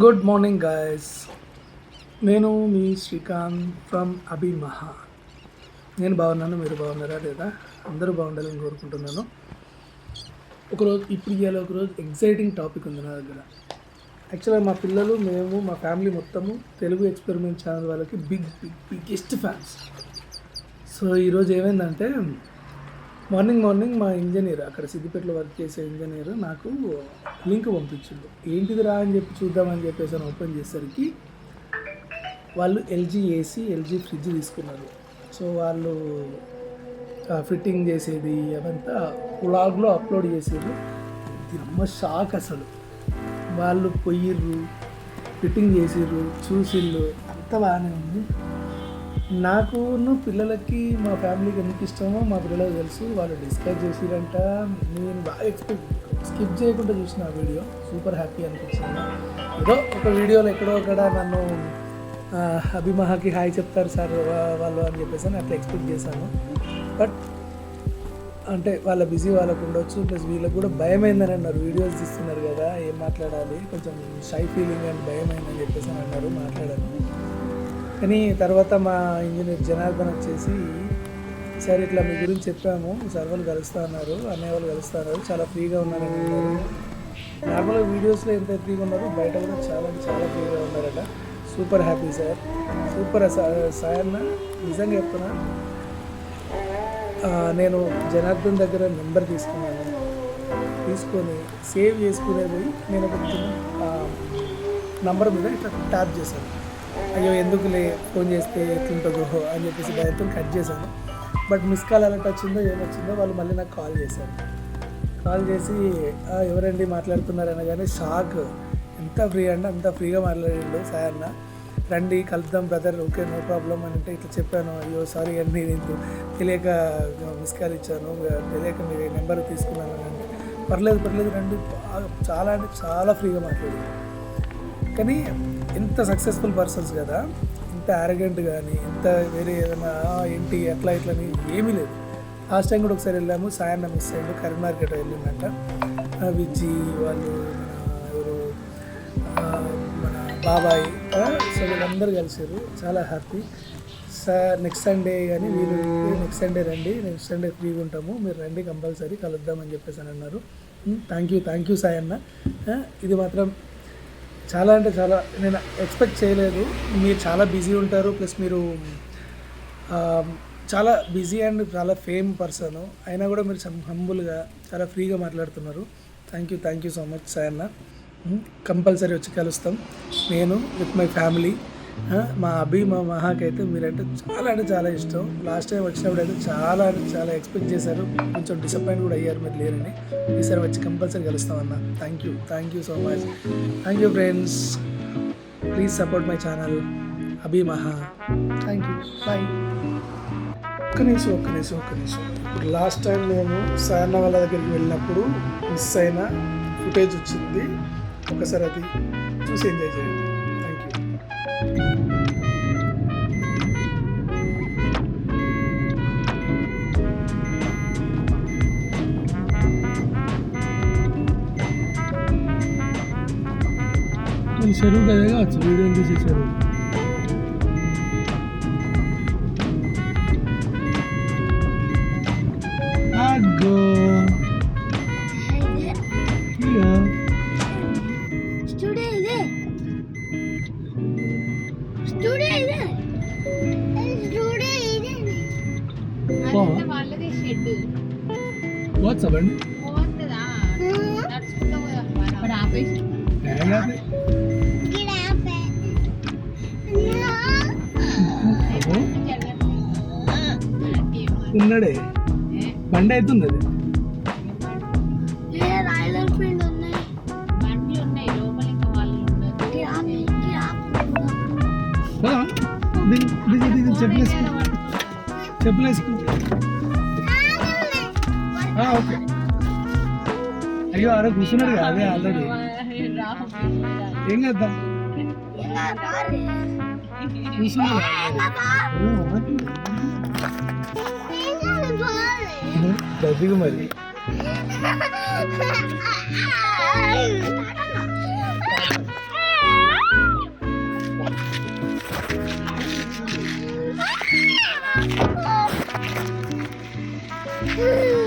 Good morning guys. నేను మీ Srikanth from అభిమహా. నేను బాగున్నాను, మీరు బాగున్నారా లేదా? అందరూ బాగుండాలని కోరుకుంటున్నాను. ఇవాళ ఒకరోజు ఎగ్జైటింగ్ టాపిక్ ఉంది నా దగ్గర. యాక్చువల్గా మా పిల్లలు, మేము, మా ఫ్యామిలీ మొత్తము తెలుగు ఎక్స్పెరిమెంట్ ఛానల్ వాళ్ళకి బిగ్గెస్ట్ ఫ్యాన్స్. సో ఈరోజు ఏమైందంటే మార్నింగ్ మా ఇంజనీర్, అక్కడ సిద్దిపేటలో వర్క్ చేసే ఇంజనీర్ నాకు లింక్ పంపించిండు. ఏంటిది రా అని చెప్పి చూద్దామని చెప్పేసి ఓపెన్ చేసేసరికి వాళ్ళు ఎల్జీ ఏసీ, ఎల్జీ ఫ్రిడ్జ్ తీసుకున్నారు. సో వాళ్ళు ఫిట్టింగ్ చేసేది అవంతా వ్లాగ్లో అప్లోడ్ చేసేది. అమ్మ షాక్ అసలు. వాళ్ళు పోయిర్రు, ఫిట్టింగ్ చేసిర్రు, చూసిర్రు, అంత బాగానే ఉంది. నాకు పిల్లలకి, మా ఫ్యామిలీకి ఎంత ఇష్టమో మా పిల్లలకు తెలుసు. వాళ్ళు డిస్కస్ చేసిరంట. నేను బాగా స్కిప్ చేయకుండా చూసిన ఆ వీడియో. సూపర్ హ్యాపీ అనిపించింది. ఏదో ఒక వీడియోలో ఎక్కడో అక్కడ నన్ను అభిమహాకి హాయ్ చెప్తారు సార్ వాళ్ళు అని చెప్పేసి అట్లా ఎక్స్పెక్ట్ చేశాను. బట్ అంటే వాళ్ళ బిజీ వాళ్ళకు ఉండొచ్చు. ప్లస్ వీళ్ళకి కూడా భయమైందని అన్నారు. వీడియోస్ తీస్తున్నారు కదా, ఏం మాట్లాడాలి, కొంచెం షై ఫీలింగ్ అని భయమైందని చెప్పేసి అన్నారు. మాట్లాడాను. కానీ తర్వాత మా ఇంజనీర్ జనార్దన్ వచ్చేసి, సార్ ఇట్లా మీ గురించి చెప్పాము, సార్ వాళ్ళు కలుస్తూ ఉన్నారు, అన్నయ్య వాళ్ళు కలుస్తూ ఉన్నారు, చాలా ఫ్రీగా ఉన్నారని అన్నారు. నార్మల్గా వీడియోస్లో ఎంత ఫ్రీగా ఉన్నారు, బయట కూడా చాలా ఫ్రీగా ఉన్నారట. Super happy sir, super Sayanna. నిజంగా చెప్తున్నా, నేను జనార్దన్ దగ్గర నెంబర్ తీసుకొని సేవ్ చేసుకునే పోయి నేను ఒక నంబర్ మీద ఇట్లా ట్యాప్ చేశాను. అయ్యో ఎందుకులే ఫోన్ చేస్తే ఎట్లుంటుందో అని చెప్పేసి భయంతో కట్ చేశాను. బట్ మిస్ కాల్ అలర్ట్ వచ్చిందో ఏమొచ్చిందో వాళ్ళు మళ్ళీ నాకు కాల్ చేశారు. కాల్ చేసి ఎవరండి మాట్లాడుతున్నారు అనగానే షాక్. ఎంత ఫ్రీ అంటే అంత ఫ్రీగా మాట్లాడిండు సాయన్న. రండి కలుద్దాం బ్రదర్, ఓకే నో ప్రాబ్లం అని అంటే ఇట్లా చెప్పాను. అయ్యో సారీ అండి, నేను తెలియక మిస్ కాల్ ఇచ్చాను, తెలియక మీ నెంబర్ తీసుకున్నాను అంటే పర్లేదు రండి. చాలా అంటే చాలా ఫ్రీగా మాట్లాడింది. కానీ ఎంత సక్సెస్ఫుల్ పర్సన్స్ కదా, ఇంత యారగెంట్ కానీ, ఎంత వేరే ఏదైనా ఏంటి అట్లా ఇట్లని ఏమీ లేదు. లాస్ట్ టైం కూడా ఒకసారి వెళ్ళాము, సాయన్న మిస్ అయ్యాడు, కరీంనగర్ గట్ట వెళ్ళిందంట. విజ్జి వాళ్ళు, ఎవరు మన బాబాయ్, సో వీళ్ళందరూ కలిసారు. చాలా హ్యాపీ సార్. నెక్స్ట్ సండే కానీ వీళ్ళు నెక్స్ట్ సండే రండి, నెక్స్ట్ సండే ఫ్రీగా ఉంటాము, మీరు రండి కంపల్సరీ కలుద్దామని చెప్పేసి అని అన్నారు. Thank you Sayanna. ఇది మాత్రం చాలా అంటే చాలా నేను ఎక్స్పెక్ట్ చేయలేదు. మీరు చాలా బిజీ ఉంటారు, ప్లస్ మీరు చాలా బిజీ అండ్ చాలా ఫేమ్ పర్సన్ అయినా కూడా మీరు హంబుల్గా చాలా ఫ్రీగా మాట్లాడుతున్నారు. Thank you so much Sayanna. Compulsory వచ్చి కలుస్తాం, నేను విత్ మై ఫ్యామిలీ. మా మహాకి అయితే మీరంటే చాలా ఇష్టం. లాస్ట్ టైం వచ్చినప్పుడు అయితే చాలా ఎక్స్పెక్ట్ చేశారు, కొంచెం డిసప్పాయింట్ కూడా అయ్యారు మీరు లేరని. ఈసారి వచ్చి కంపల్సరీ కలుస్తామన్నా. Thank you so much. Thank you friends. Please support my channel అభిమహా. Thank you, bye. ఒక్క నిమిషం. ఇప్పుడు లాస్ట్ టైం నేను సాయన్న వాళ్ళ దగ్గరికి వెళ్ళినప్పుడు మిస్ అయిన ఫుటేజ్ వచ్చింది, ఒకసారి అది చూసి ఎంజాయ్ చేయండి. చెరువు కదా కావచ్చు, వీడియోలు తీసేసారు. వాట్సాప్ అండి ఉన్నాడే, బండి అవుతుంది అది. చెప్పులేసుకో. ఓకే. అయ్యో ఆడ కూర్చున్నాడు కదా, అదే ఆల్రెడీ. ఏం చేద్దాం, కూర్చున్నాడు. గట్టిగా మరి Woo!